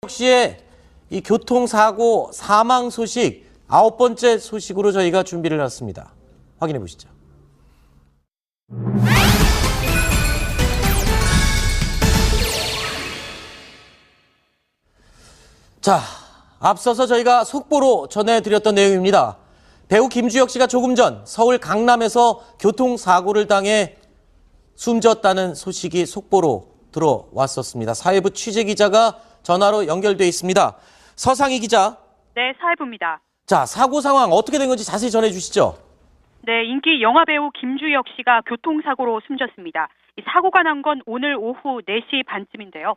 역시의 이 교통사고 사망 소식 9번째 소식으로 저희가 준비를 해놨습니다. 확인해 보시죠. 자, 앞서서 저희가 속보로 전해드렸던 내용입니다. 배우 김주혁 씨가 조금 전 서울 강남에서 교통사고를 당해 숨졌다는 소식이 속보로 들어왔었습니다. 사회부 취재기자가 전화로 연결돼 있습니다. 서상희 기자. 네, 사회부입니다. 자, 사고 상황 어떻게 된 건지 자세히 전해주시죠. 네, 인기 영화배우 김주혁 씨가 교통사고로 숨졌습니다. 이 사고가 난 건 오늘 오후 4시 반쯤인데요.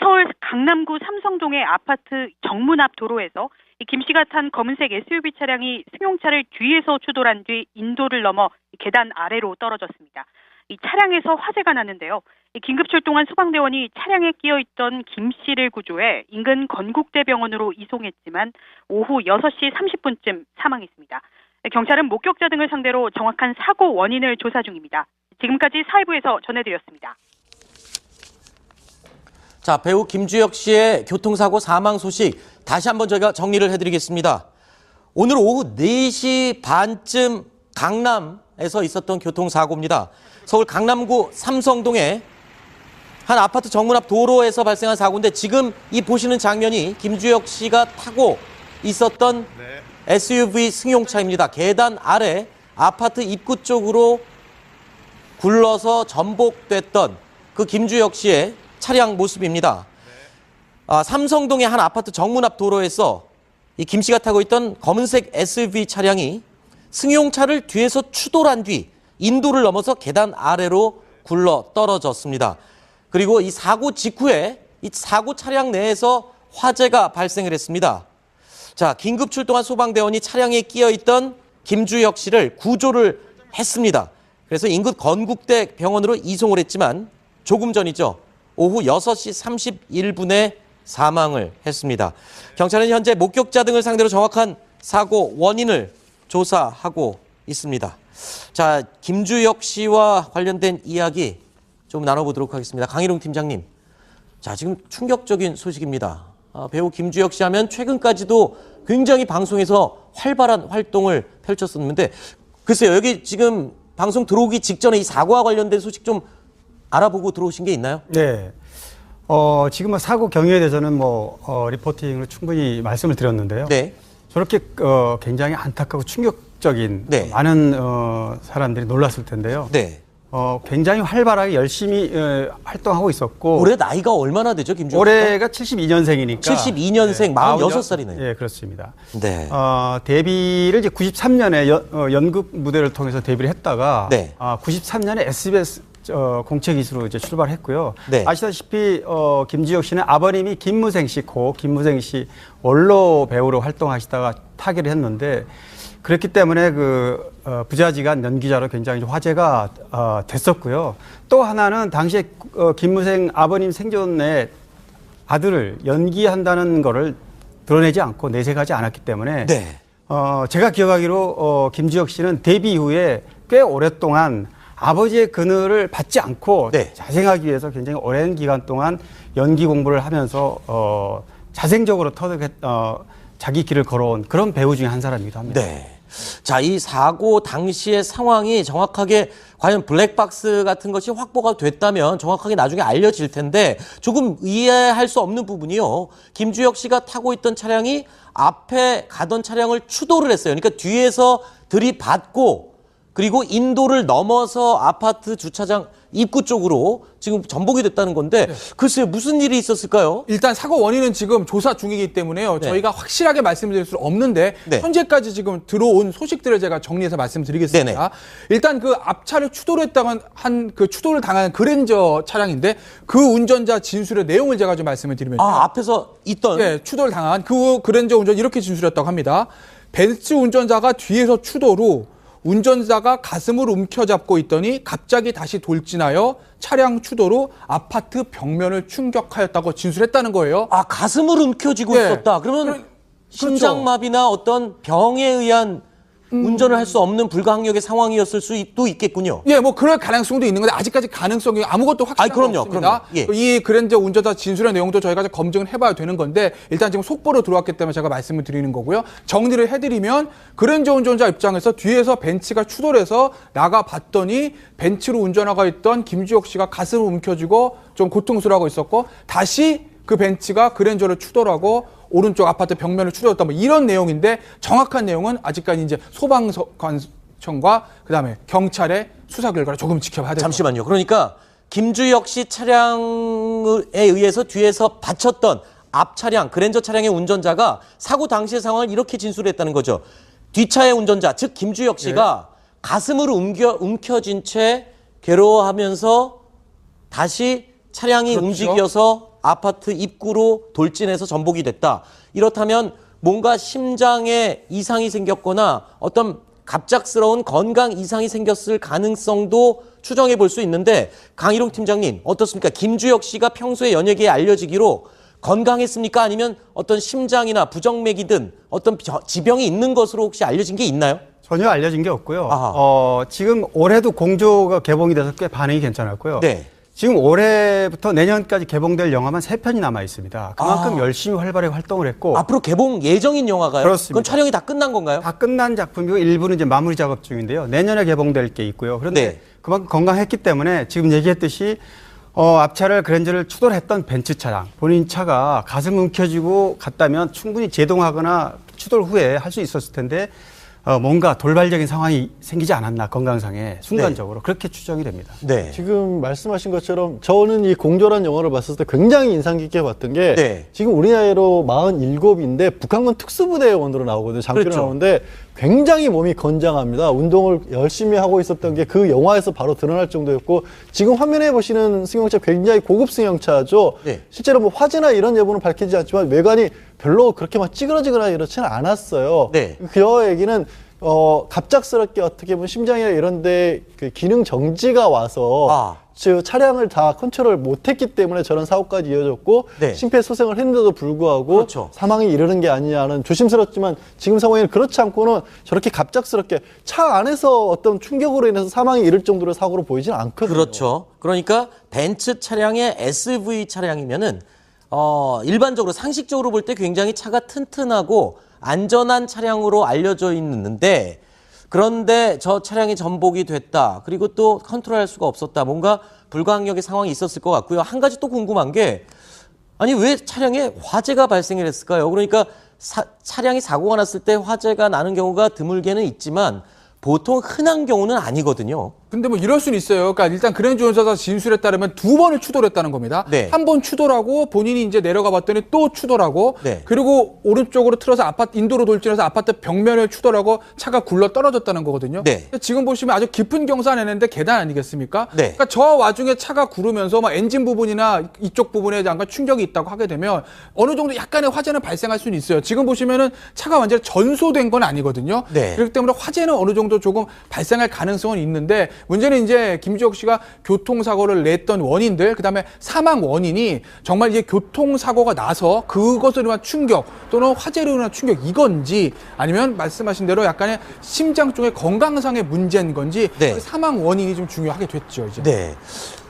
서울 강남구 삼성동의 아파트 정문 앞 도로에서 김 씨가 탄 검은색 SUV 차량이 승용차를 뒤에서 추돌한 뒤 인도를 넘어 계단 아래로 떨어졌습니다. 이 차량에서 화재가 났는데요. 긴급 출동한 소방대원이 차량에 끼어있던 김 씨를 구조해 인근 건국대병원으로 이송했지만 오후 6시 30분쯤 사망했습니다. 경찰은 목격자 등을 상대로 정확한 사고 원인을 조사 중입니다. 지금까지 사회부에서 전해드렸습니다. 자, 배우 김주혁 씨의 교통사고 사망 소식 다시 한번 저희가 정리를 해드리겠습니다. 오늘 오후 4시 반쯤 강남에서 있었던 교통사고입니다. 서울 강남구 삼성동의 한 아파트 정문 앞 도로에서 발생한 사고인데 지금 이 보시는 장면이 김주혁 씨가 타고 있었던 SUV 승용차입니다. 계단 아래 아파트 입구 쪽으로 굴러서 전복됐던 그 김주혁 씨의 차량 모습입니다. 삼성동의 한 아파트 정문 앞 도로에서 이 김 씨가 타고 있던 검은색 SUV 차량이 승용차를 뒤에서 추돌한 뒤 인도를 넘어서 계단 아래로 굴러 떨어졌습니다. 그리고 이 사고 직후에 이 사고 차량 내에서 화재가 발생을 했습니다. 자, 긴급 출동한 소방대원이 차량에 끼어있던 김주혁 씨를 구조를 했습니다. 그래서 인근 건국대 병원으로 이송을 했지만 조금 전이죠. 오후 6시 31분에 사망을 했습니다. 경찰은 현재 목격자 등을 상대로 정확한 사고 원인을 조사하고 있습니다. 자, 김주혁 씨와 관련된 이야기 좀 나눠보도록 하겠습니다. 강희룡 팀장님. 자, 지금 충격적인 소식입니다. 배우 김주혁 씨 하면 최근까지도 굉장히 방송에서 활발한 활동을 펼쳤었는데 글쎄요, 여기 지금 방송 들어오기 직전에 이 사고와 관련된 소식 좀 알아보고 들어오신 게 있나요? 네. 지금 사고 경위에 대해서는 리포팅으로 충분히 말씀을 드렸는데요. 네. 저렇게 굉장히 안타깝고 충격적인 네. 많은 사람들이 놀랐을 텐데요. 네. 굉장히 활발하게 열심히 활동하고 있었고 올해 나이가 얼마나 되죠, 김주혁 씨가? 올해가 72년생이니까 72년생, 46살이네요. 예, 그렇습니다. 네. 데뷔를 이제 93년에 연극 무대를 통해서 데뷔를 했다가 네. 93년에 SBS 공채 기수로 이제 출발했고요. 네. 아시다시피 김주혁 씨는 아버님이 김무생 씨, 김무생 씨 원로 배우로 활동하시다가 타계를 했는데 그렇기 때문에 부자지간 연기자로 굉장히 화제가 됐었고요. 또 하나는 당시에 김무생 아버님 생존에 아들을 연기한다는 거를 드러내지 않고 내색하지 않았기 때문에 네. 제가 기억하기로 김주혁 씨는 데뷔 이후에 꽤 오랫동안 아버지의 그늘을 받지 않고 네. 자생하기 위해서 굉장히 오랜 기간 동안 연기 공부를 하면서 자생적으로 자기 길을 걸어온 그런 배우 중에 한 사람이기도 합니다. 네. 자, 이 사고 당시의 상황이 정확하게 과연 블랙박스 같은 것이 확보가 됐다면 정확하게 나중에 알려질 텐데 조금 이해할 수 없는 부분이요. 김주혁 씨가 타고 있던 차량이 앞에 가던 차량을 추돌을 했어요. 그러니까 뒤에서 들이받고 그리고 인도를 넘어서 아파트 주차장 입구 쪽으로 지금 전복이 됐다는 건데 글쎄요, 무슨 일이 있었을까요? 일단 사고 원인은 지금 조사 중이기 때문에요. 네. 저희가 확실하게 말씀드릴 수 없는데 네. 현재까지 지금 들어온 소식들을 제가 정리해서 말씀드리겠습니다. 네네. 일단 그 앞차를 추돌했다는 그 추돌을 당한 그랜저 차량인데 그 운전자 진술의 내용을 제가 좀 말씀을 드리면요. 앞에서 있던 네, 추돌 당한 그 그랜저 운전 이렇게 진술했다고 합니다. 벤츠 운전자가 뒤에서 추돌 후 운전자가 가슴을 움켜잡고 있더니 갑자기 다시 돌진하여 차량 추돌 후 아파트 벽면을 충격하였다고 진술했다는 거예요. 가슴을 움켜쥐고 네. 있었다. 그러면 심장마비나 어떤 병에 의한 운전을 할 수 없는 불가항력의 상황이었을 수도 있겠군요. 예, 뭐 그럴 가능성도 있는 건데 아직까지 가능성이 아무것도 확실한 건 그럼요, 없습니다. 그럼요. 예. 이 그랜저 운전자 진술의 내용도 저희가 좀 검증을 해봐야 되는 건데 일단 지금 속보로 들어왔기 때문에 제가 말씀을 드리는 거고요. 정리를 해드리면 그랜저 운전자 입장에서 뒤에서 벤츠가 추돌 해서 나가봤더니 벤츠로 운전하고 있던 김주혁 씨가 가슴을 움켜쥐고 좀 고통스러워하고 있었고 다시 그 벤츠가 그랜저를 추돌하고 오른쪽 아파트 벽면을 추돌했다 뭐 이런 내용인데 정확한 내용은 아직까지 이제 소방관청과 그다음에 경찰의 수사 결과를 조금 지켜봐야 됩니다. 잠시만요. 그러니까 김주혁 씨 차량에 의해서 뒤에서 받쳤던 앞 차량, 그랜저 차량의 운전자가 사고 당시의 상황을 이렇게 진술했다는 거죠. 뒷차의 운전자, 즉 김주혁 씨가 가슴을 움켜쥔 채 괴로워하면서 다시 차량이 그렇죠. 움직여서 아파트 입구로 돌진해서 전복이 됐다. 이렇다면 뭔가 심장에 이상이 생겼거나 어떤 갑작스러운 건강 이상이 생겼을 가능성도 추정해 볼 수 있는데 강일홍 팀장님 어떻습니까? 김주혁 씨가 평소에 연예계에 알려지기로 건강했습니까? 아니면 어떤 심장이나 부정맥이든 어떤 지병이 있는 것으로 혹시 알려진 게 있나요? 전혀 알려진 게 없고요. 아하. 지금 올해도 공조가 개봉이 돼서 꽤 반응이 괜찮았고요. 네. 지금 올해부터 내년까지 개봉될 영화만 3편이 남아 있습니다. 그만큼 열심히 활발하게 활동을 했고 앞으로 개봉 예정인 영화가요? 그렇습니다. 그건 촬영이 다 끝난 건가요? 다 끝난 작품이고 일부는 이제 마무리 작업 중인데요. 내년에 개봉될 게 있고요. 그런데 네. 그만큼 건강했기 때문에 지금 얘기했듯이 앞차를 그랜저를 추돌했던 벤츠 차량, 본인 차가 가슴 움켜쥐고 갔다면 충분히 제동하거나 추돌 후에 할 수 있었을 텐데 뭔가 돌발적인 상황이 생기지 않았나 건강상에 순간적으로 그렇게 추정이 됩니다. 네. 지금 말씀하신 것처럼 저는 이 공조란 영화를 봤을 때 굉장히 인상 깊게 봤던 게 네. 지금 우리 나이로 47인데 북한군 특수부대원으로 나오거든요. 장교로 그렇죠. 나오는데 굉장히 몸이 건장합니다. 운동을 열심히 하고 있었던 게 그 영화에서 바로 드러날 정도였고 지금 화면에 보시는 승용차 굉장히 고급 승용차죠. 네. 실제로 뭐 화재나 이런 여부는 밝히지 않지만 외관이 별로 그렇게 막 찌그러지거나 이렇지는 않았어요. 네. 그 얘기는 갑작스럽게 어떻게 보면 심장이나 이런데 그 기능 정지가 와서 즉 차량을 다 컨트롤 못했기 때문에 저런 사고까지 이어졌고 네. 심폐소생을 했는데도 불구하고 그렇죠. 사망이 이르는 게 아니냐는 조심스럽지만 지금 상황에는 그렇지 않고는 저렇게 갑작스럽게 차 안에서 어떤 충격으로 인해서 사망이 이를 정도로 사고로 보이지는 않거든요. 그렇죠. 그러니까 벤츠 차량의 SV 차량이면은 일반적으로 상식적으로 볼 때 굉장히 차가 튼튼하고 안전한 차량으로 알려져 있는데 그런데 저 차량이 전복이 됐다. 그리고 또 컨트롤할 수가 없었다. 뭔가 불가항력의 상황이 있었을 것 같고요. 한 가지 또 궁금한 게 아니 왜 차량에 화재가 발생을 했을까요? 그러니까 차량이 사고가 났을 때 화재가 나는 경우가 드물게는 있지만 보통 흔한 경우는 아니거든요. 근데 뭐 이럴 수는 있어요. 그러니까 일단 그랜저 운전자 진술에 따르면 2번을 추돌했다는 겁니다. 네. 한 번 추돌하고 본인이 이제 내려가 봤더니 또 추돌하고 네. 그리고 오른쪽으로 틀어서 아파트 인도로 돌진해서 아파트 벽면을 추돌하고 차가 굴러 떨어졌다는 거거든요. 네. 지금 보시면 아주 깊은 경사내는데 계단 아니겠습니까? 네. 그러니까 저 와중에 차가 구르면서 막 엔진 부분이나 이쪽 부분에 잠깐 충격이 있다고 하게 되면 어느 정도 약간의 화재는 발생할 수는 있어요. 지금 보시면은 차가 완전히 전소된 건 아니거든요. 네. 그렇기 때문에 화재는 어느 정도 조금 발생할 가능성은 있는데 문제는 이제 김주혁 씨가 교통사고를 냈던 원인들 그다음에 사망 원인이 정말 이제 교통사고가 나서 그것으로 인한 충격 또는 화재로 인한 충격 이건지 아니면 말씀하신 대로 약간의 심장 쪽의 건강상의 문제인 건지 네. 그 사망 원인이 좀 중요하게 됐죠. 이제. 네.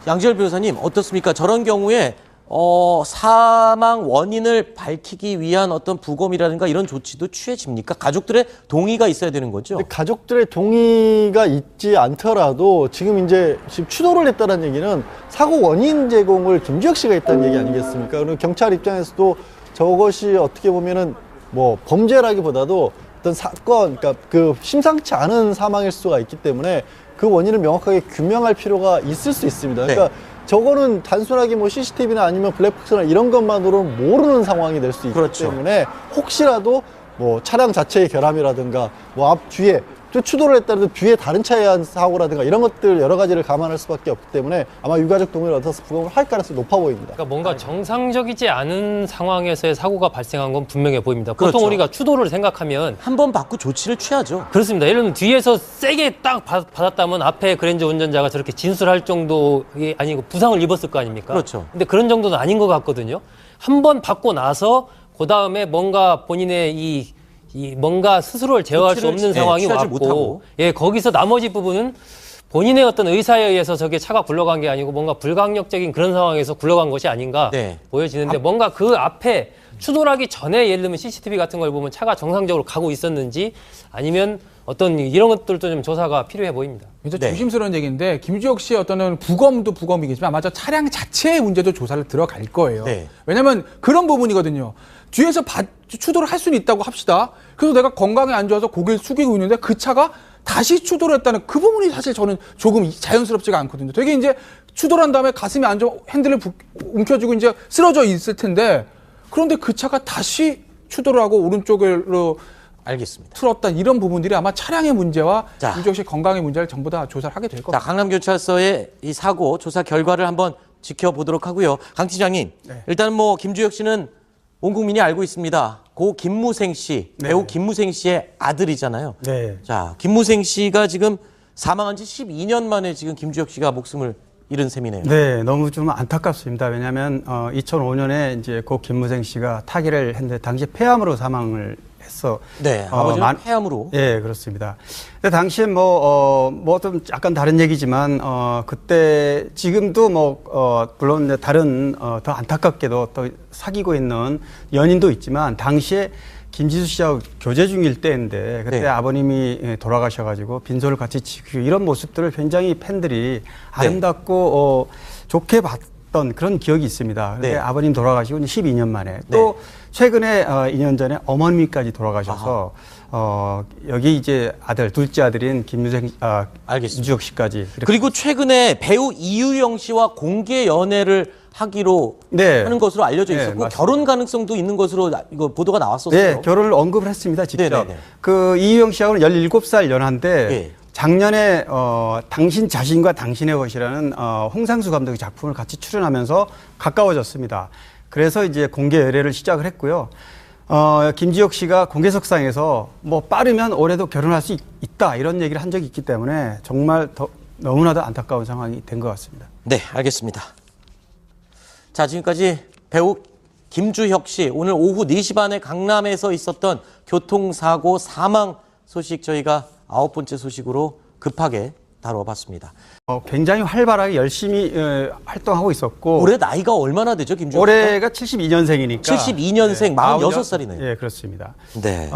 양지열 변호사님 어떻습니까? 저런 경우에 사망 원인을 밝히기 위한 어떤 부검이라든가 이런 조치도 취해집니까? 가족들의 동의가 있어야 되는 거죠? 근데 가족들의 동의가 있지 않더라도 지금 추돌을 했다는 얘기는 사고 원인 제공을 김주혁 씨가 했다는 얘기 아니겠습니까? 그리고 경찰 입장에서도 저것이 어떻게 보면은 뭐 범죄라기보다도 어떤 사건, 그러니까 그 심상치 않은 사망일 수가 있기 때문에 그 원인을 명확하게 규명할 필요가 있을 수 있습니다. 그러니까 저거는 단순하게 뭐 CCTV나 아니면 블랙박스나 이런 것만으로는 모르는 상황이 될 수 있기 그렇죠. 때문에 혹시라도 뭐 차량 자체의 결함이라든가 뭐 앞 뒤에 또 추돌을 했다는 뒤에 다른 차에 의한 사고라든가 이런 것들 여러 가지를 감안할 수밖에 없기 때문에 아마 유가족 동의를 얻어서 부검을 할 가능성이 높아 보입니다. 그러니까 뭔가 정상적이지 않은 상황에서의 사고가 발생한 건 분명해 보입니다. 보통 그렇죠. 우리가 추돌을 생각하면 한 번 받고 조치를 취하죠. 그렇습니다. 예를 들면 뒤에서 세게 딱 받았다면 앞에 그랜저 운전자가 저렇게 진술할 정도이 아니고 부상을 입었을 거 아닙니까? 그렇죠. 근데 그런 정도는 아닌 것 같거든요. 한 번 받고 나서 그 다음에 뭔가 본인의 이 뭔가 스스로를 제어할 수 조치를, 없는 예, 상황이 취하지 왔고, 못하고. 예, 거기서 나머지 부분은 본인의 어떤 의사에 의해서 저게 차가 굴러간 게 아니고 뭔가 불강력적인 그런 상황에서 굴러간 것이 아닌가 네. 보여지는데 뭔가 그 앞에 추돌하기 전에 예를 들면 CCTV 같은 걸 보면 차가 정상적으로 가고 있었는지 아니면 어떤 이런 것들도 좀 조사가 필요해 보입니다. 굉장히 네. 조심스러운 얘기인데 김주혁 씨의 어떤 부검도 부검이겠지만 아마 저 차량 자체의 문제도 조사를 들어갈 거예요. 네. 왜냐하면 그런 부분이거든요. 뒤에서 추돌을 할 수는 있다고 합시다. 그래서 내가 건강에 안 좋아서 고개를 숙이고 있는데 그 차가 다시 추돌을 했다는 그 부분이 사실 저는 조금 자연스럽지가 않거든요. 되게 이제 추돌한 다음에 가슴이 안 좋아 핸들을 움켜쥐고 이제 쓰러져 있을 텐데 그런데 그 차가 다시 추돌을 하고 오른쪽으로 알겠습니다. 틀었다 이런 부분들이 아마 차량의 문제와 자. 김주혁 씨 건강의 문제를 전부 다 조사를 하게 될 자, 겁니다. 강남경찰서의 이 사고 조사 결과를 한번 지켜보도록 하고요. 강 팀장님, 네. 일단 뭐 김주혁 씨는 온 국민이 알고 있습니다. 고 김무생 씨, 네. 배우 김무생 씨의 아들이잖아요. 네. 자, 김무생 씨가 지금 사망한 지 12년 만에 지금 김주혁 씨가 목숨을 잃은 셈이네요. 네, 너무 좀 안타깝습니다. 왜냐하면 2005년에 이제 고 김무생 씨가 타기를 했는데 당시 폐암으로 사망을 했어. 네, 아버지는 폐암으로. 예, 그렇습니다. 근데 당시에 뭐 좀 약간 다른 얘기지만 그때 지금도 물론 이제 다른 더 안타깝게도 또 사귀고 있는 연인도 있지만 당시에 김지수 씨하고 교제 중일 때인데 그때 네. 아버님이 돌아가셔가지고 빈소를 같이 지키고 이런 모습들을 굉장히 팬들이 아름답고 좋게 봤던 그런 기억이 있습니다. 근데 네. 아버님 돌아가시고 12년 만에 또 최근에 2년 전에 어머님까지 돌아가셔서 여기 이제 아들 둘째 아들인 알겠습니다. 김주혁 씨까지 이렇게 그리고 최근에 배우 이유영 씨와 공개 연애를 하기로 네. 하는 것으로 알려져 네, 있었고 맞습니다. 결혼 가능성도 있는 것으로 이거 보도가 나왔었어요. 네, 결혼을 언급을 했습니다, 직접. 네네네. 그 이유영 씨하고는 17살 연하인데 네. 작년에 당신 자신과 당신의 것이라는 홍상수 감독의 작품을 같이 출연하면서 가까워졌습니다. 그래서 이제 공개 연애를 시작을 했고요. 김지혁 씨가 공개석상에서 뭐 빠르면 올해도 결혼할 수 있다 이런 얘기를 한 적이 있기 때문에 정말 너무나도 안타까운 상황이 된 것 같습니다. 네, 알겠습니다. 자, 지금까지 배우 김주혁 씨 오늘 오후 4시 반에 강남에서 있었던 교통사고 사망 소식 저희가 9번째 소식으로 급하게 다뤄봤습니다. 굉장히 활발하게 열심히 활동하고 있었고 올해 나이가 얼마나 되죠, 김주혁 씨가? 올해가 72년생이니까 72년생 46살이네요. 예, 그렇습니다. 네.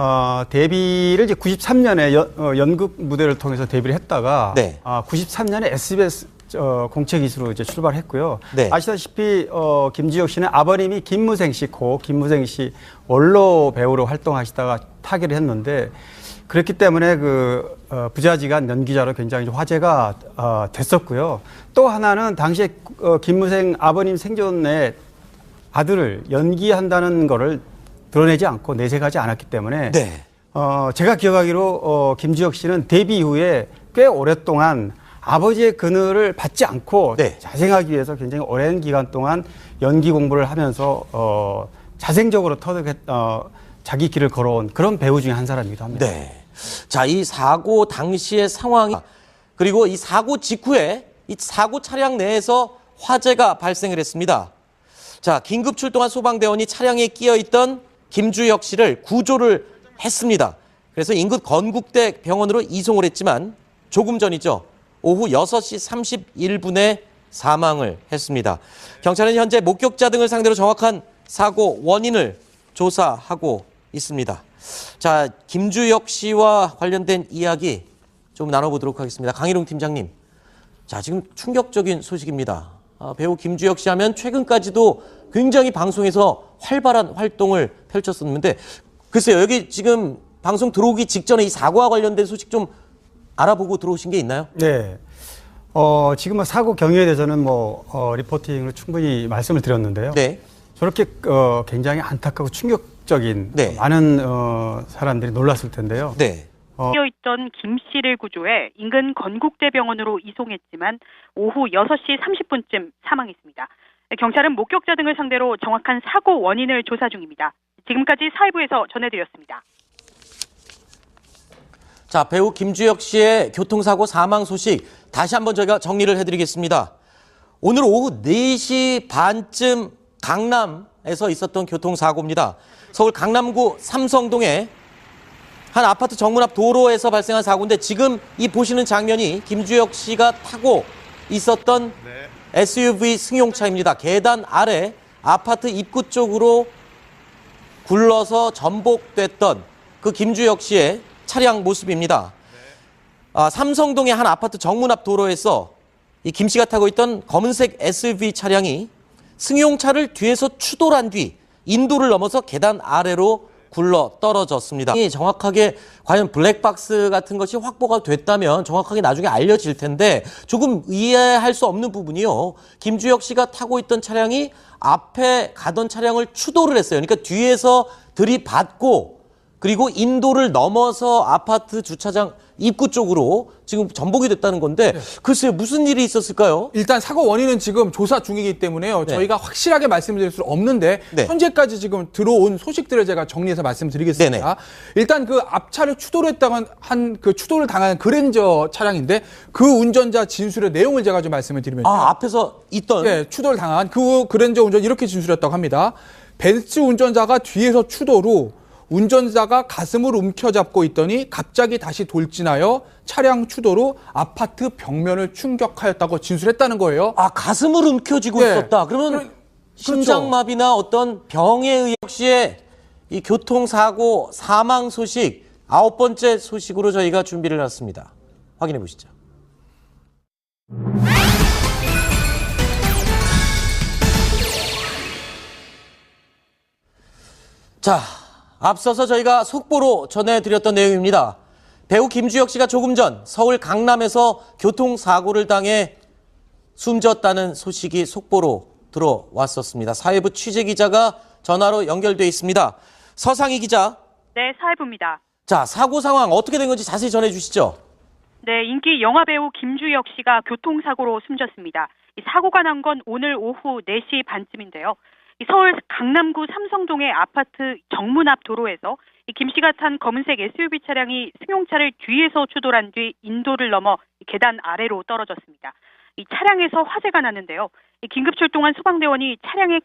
데뷔를 이제 93년에 연극 무대를 통해서 데뷔를 했다가 네. 93년에 SBS 공채 기수로 이제 출발했고요. 네. 아시다시피 김지혁 씨는 아버님이 김무생 씨고 김무생 씨 원로 배우로 활동하시다가 타계를 했는데 그렇기 때문에 부자지간 연기자로 굉장히 화제가 됐었고요. 또 하나는 당시에 김무생 아버님 생존에 아들을 연기한다는 거를 드러내지 않고 내색하지 않았기 때문에 네. 제가 기억하기로 김주혁 씨는 데뷔 이후에 꽤 오랫동안 아버지의 그늘을 받지 않고 네. 자생하기 위해서 굉장히 오랜 기간 동안 연기 공부를 하면서 자생적으로 자기 길을 걸어온 그런 배우 중에 한 사람이기도 합니다. 네. 자, 이 사고 당시의 상황이 그리고 이 사고 직후에 이 사고 차량 내에서 화재가 발생을 했습니다. 자, 긴급 출동한 소방대원이 차량에 끼어 있던 김주혁 씨를 구조를 했습니다. 그래서 인근 건국대 병원으로 이송을 했지만 조금 전이죠. 오후 6시 31분에 사망을 했습니다. 경찰은 현재 목격자 등을 상대로 정확한 사고 원인을 조사하고 있습니다. 자, 김주혁 씨와 관련된 이야기 좀 나눠보도록 하겠습니다. 강희룡 팀장님. 자, 지금 충격적인 소식입니다. 배우 김주혁 씨 하면 최근까지도 굉장히 방송에서 활발한 활동을 펼쳤었는데 글쎄요, 여기 지금 방송 들어오기 직전에 이 사고와 관련된 소식 좀 알아보고 들어오신 게 있나요? 네. 지금 사고 경위에 대해서는 리포팅으로 충분히 말씀을 드렸는데요. 네. 저렇게 굉장히 안타깝고 충격적인 네. 많은 사람들이 놀랐을 텐데요. 네. 끼어있던 김 씨를 구조해 인근 건국대병원으로 이송했지만 오후 6시 30분쯤 사망했습니다. 경찰은 목격자 등을 상대로 정확한 사고 원인을 조사 중입니다. 지금까지 사회부에서 전해드렸습니다. 자, 배우 김주혁 씨의 교통사고 사망 소식 다시 한번 저희가 정리를 해드리겠습니다. 오늘 오후 4시 반쯤 강남에서 있었던 교통사고입니다. 서울 강남구 삼성동에 한 아파트 정문 앞 도로에서 발생한 사고인데 지금 이 보시는 장면이 김주혁 씨가 타고 있었던 SUV 승용차입니다. 계단 아래 아파트 입구 쪽으로 굴러서 전복됐던 그 김주혁 씨의 차량 모습입니다. 삼성동의 한 아파트 정문 앞 도로에서 이 김 씨가 타고 있던 검은색 SUV 차량이 승용차를 뒤에서 추돌한 뒤 인도를 넘어서 계단 아래로 굴러 떨어졌습니다. 정확하게 과연 블랙박스 같은 것이 확보가 됐다면 정확하게 나중에 알려질 텐데 조금 이해할 수 없는 부분이요. 김주혁 씨가 타고 있던 차량이 앞에 가던 차량을 추돌을 했어요. 그러니까 뒤에서 들이받고 그리고 인도를 넘어서 아파트 주차장 입구 쪽으로 지금 전복이 됐다는 건데 글쎄요, 무슨 일이 있었을까요? 일단 사고 원인은 지금 조사 중이기 때문에요. 네. 저희가 확실하게 말씀드릴 수 없는데 네. 현재까지 지금 들어온 소식들을 제가 정리해서 말씀드리겠습니다. 네네. 일단 그 앞차를 추돌했다가 한 그 추돌을 당한 그랜저 차량인데 그 운전자 진술의 내용을 제가 좀 말씀을 드리면요. 앞에서 있던 네, 추돌 당한 그 그랜저 운전 이렇게 진술했다고 합니다. 벤츠 운전자가 뒤에서 추돌 후 운전자가 가슴을 움켜잡고 있더니 갑자기 다시 돌진하여 차량 추돌 후 아파트 벽면을 충격하였다고 진술했다는 거예요. 가슴을 움켜쥐고 네. 있었다. 그러면 심장마비나 어떤 병에 의해 역시의 이 교통사고 사망 소식 9번째 소식으로 저희가 준비를 해놨습니다. 확인해 보시죠. 자, 앞서서 저희가 속보로 전해드렸던 내용입니다. 배우 김주혁 씨가 조금 전 서울 강남에서 교통사고를 당해 숨졌다는 소식이 속보로 들어왔었습니다. 사회부 취재기자가 전화로 연결돼 있습니다. 서상희 기자. 네, 사회부입니다. 자, 사고 상황 어떻게 된 건지 자세히 전해주시죠. 네, 인기 영화배우 김주혁 씨가 교통사고로 숨졌습니다. 이 사고가 난 건 오늘 오후 4시 반쯤인데요. 이 서울 강남구 삼성동의 아파트 정문 앞 도로에서 이 김 씨가 탄 검은색 SUV 차량이 승용차를 뒤에서 추돌한 뒤 인도를 넘어 계단 아래로 떨어졌습니다. 이 차량에서 화재가 났는데요. 긴급 출동한 소방대원이 차량에